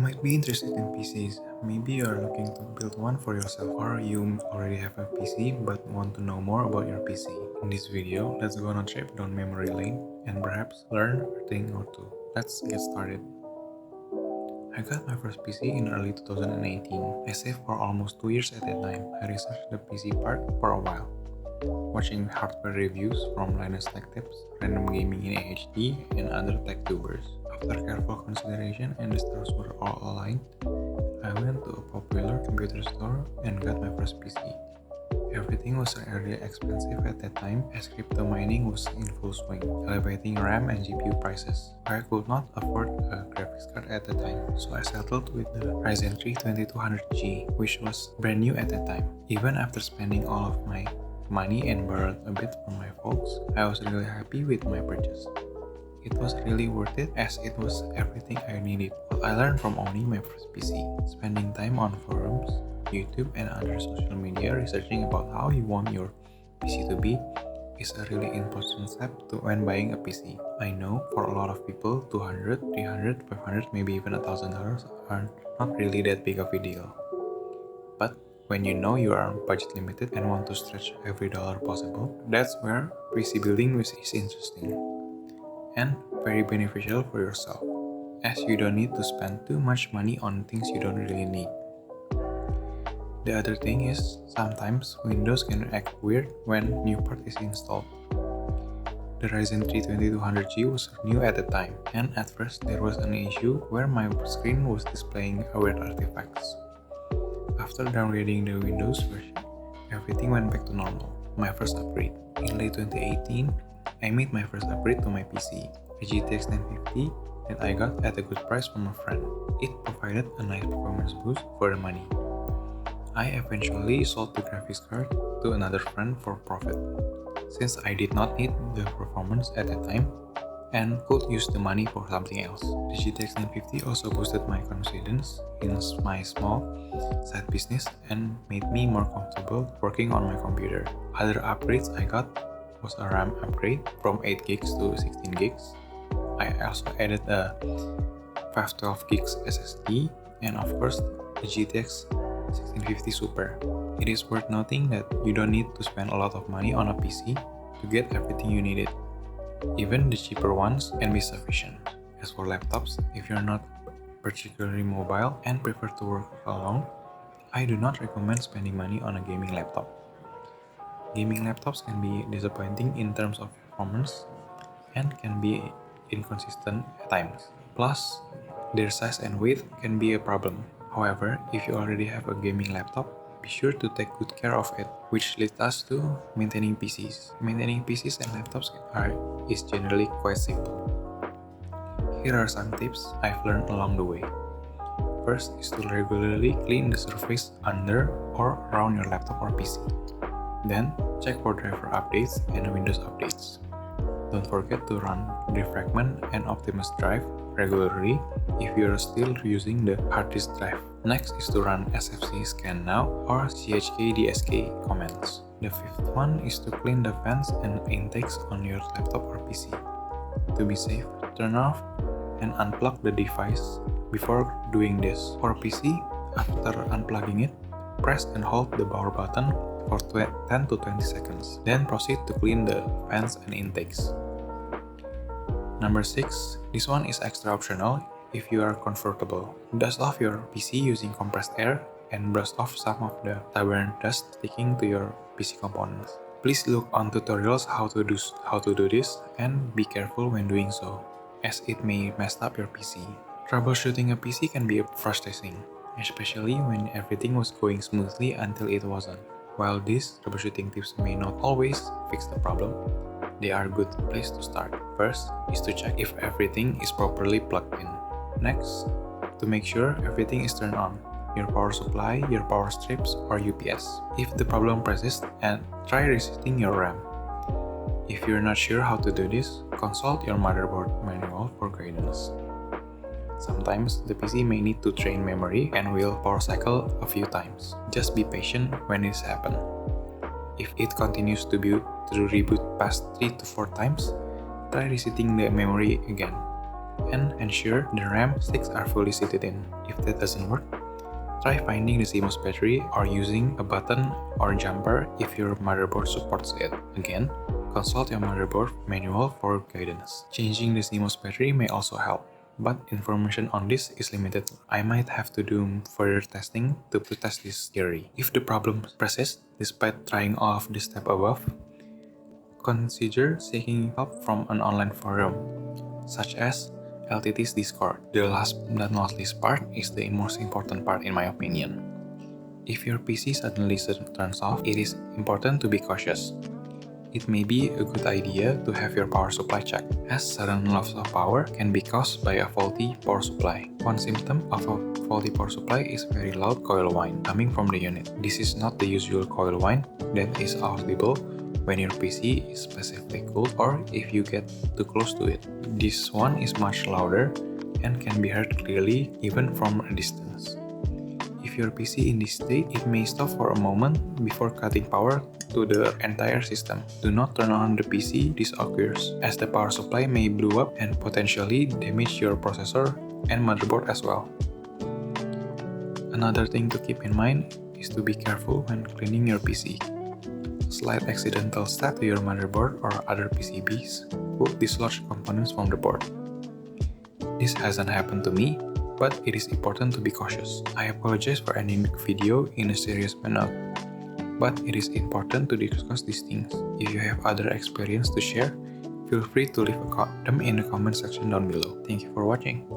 might be interested in PCs. Maybe you are looking to build one for yourself, or you already have a PC but want to know more about your PC. In this video, let's go on a trip down memory lane and perhaps learn a thing or two. Let's get started. I got my first PC in early 2018. I saved for almost 2 years at that time. I researched the PC part for a while, watching hardware reviews from Linus Tech Tips, Random Gaming in AHD, and other tech tubers. After careful consideration and the stars were all aligned, I went to a popular computer store and got my first PC. Everything was really expensive at that time as crypto mining was in full swing, elevating RAM and GPU prices. I could not afford a graphics card at the time, so I settled with the Ryzen 3 2200G, which was brand new at that time. Even after spending all of my money and borrowed a bit from my folks, I was really happy with my purchase. It was really worth it as it was everything I needed. What I learned from owning my first PC, spending time on forums, YouTube and other social media researching about how you want your PC to be is a really important step to when buying a PC. I know for a lot of people, $200, $300, $500, maybe even $1,000 are not really that big of a deal. But when you know you are budget limited and want to stretch every dollar possible, that's where PC building is interesting and very beneficial for yourself, as you don't need to spend too much money on things you don't really need. The other thing is, sometimes Windows can act weird when new part is installed. The Ryzen 3 2200G was new at the time, and at first there was an issue where my screen was displaying weird artifacts. After downloading the Windows version, everything went back to normal. My first upgrade. In late 2018, I made my first upgrade to my PC, a GTX 1050 that I got at a good price from a friend. It provided a nice performance boost for the money. I eventually sold the graphics card to another friend for profit, since I did not need the performance at that time and could use the money for something else. The GTX 1050 also boosted my confidence in my small side business and made me more comfortable working on my computer. Other upgrades I got was a RAM upgrade from 8 gigs to 16 gigs. I also added a 512 gigs SSD and of course the GTX 1650 Super. It is worth noting that you don't need to spend a lot of money on a PC to get everything you needed. Even the cheaper ones can be sufficient. As for laptops, if you're not particularly mobile and prefer to work alone, I do not recommend spending money on a gaming laptop. Gaming laptops can be disappointing in terms of performance and can be inconsistent at times. Plus, their size and weight can be a problem. However, if you already have a gaming laptop, be sure to take good care of it, which leads us to maintaining PCs. Maintaining PCs and laptops is generally quite simple. Here are some tips I've learned along the way. First is to regularly clean the surface under or around your laptop or PC. Then, check for driver updates and Windows updates. Don't forget to run Defragment and Optimize Drive regularly if you are still using the hard disk drive. Next is to run sfc scannow or chkdsk commands. The fifth one is to clean the fans and intakes on your laptop or PC. To be safe, turn off and unplug the device before doing this. For PC, after unplugging it, press and hold the power button for 10 to 20 seconds. Then proceed to clean the fans and intakes. Number 6. This one is extra optional if you are comfortable. Dust off your PC using compressed air and brush off some of the stubborn dust sticking to your PC components. Please look on tutorials how to do this and be careful when doing so, as it may mess up your PC. Troubleshooting a PC can be frustrating, especially when everything was going smoothly until it wasn't. While these troubleshooting tips may not always fix the problem, they are a good place to start. First is to check if everything is properly plugged in. Next, to make sure everything is turned on, your power supply, your power strips, or UPS. If the problem persists, try resetting your RAM. If you're not sure how to do this, consult your motherboard manual for guidance. Sometimes the PC may need to drain memory and will power cycle a few times. Just be patient when this happens. If it continues to reboot past 3 to 4 times, try resetting the memory again. and ensure the RAM sticks are fully seated in. If that doesn't work, try finding the CMOS battery or using a button or jumper if your motherboard supports it. Again, consult your motherboard manual for guidance. Changing the CMOS battery may also help, but information on this is limited. I might have to do further testing to test this theory. If the problem persists despite trying all of the steps above, consider seeking help from an online forum, such as LTT's Discord. The last but not least part is the most important part in my opinion. If your PC suddenly turns off, it is important to be cautious. It may be a good idea to have your power supply checked, as sudden loss of power can be caused by a faulty power supply. One symptom of a faulty power supply is very loud coil whine coming from the unit. This is not the usual coil whine that is audible when your PC is specifically cooled or if you get too close to it. This one is much louder and can be heard clearly even from a distance. If your PC in this state, it may stop for a moment before cutting power to the entire system. Do not turn on the PC this occurs, as the power supply may blow up and potentially damage your processor and motherboard as well. Another thing to keep in mind is to be careful when cleaning your PC. A slight accidental step to your motherboard or other PCBs could dislodge components from the board. This hasn't happened to me, but it is important to be cautious. I apologize for ending the video in a serious manner, but it is important to discuss these things. If you have other experience to share, feel free to leave them in the comment section down below. Thank you for watching.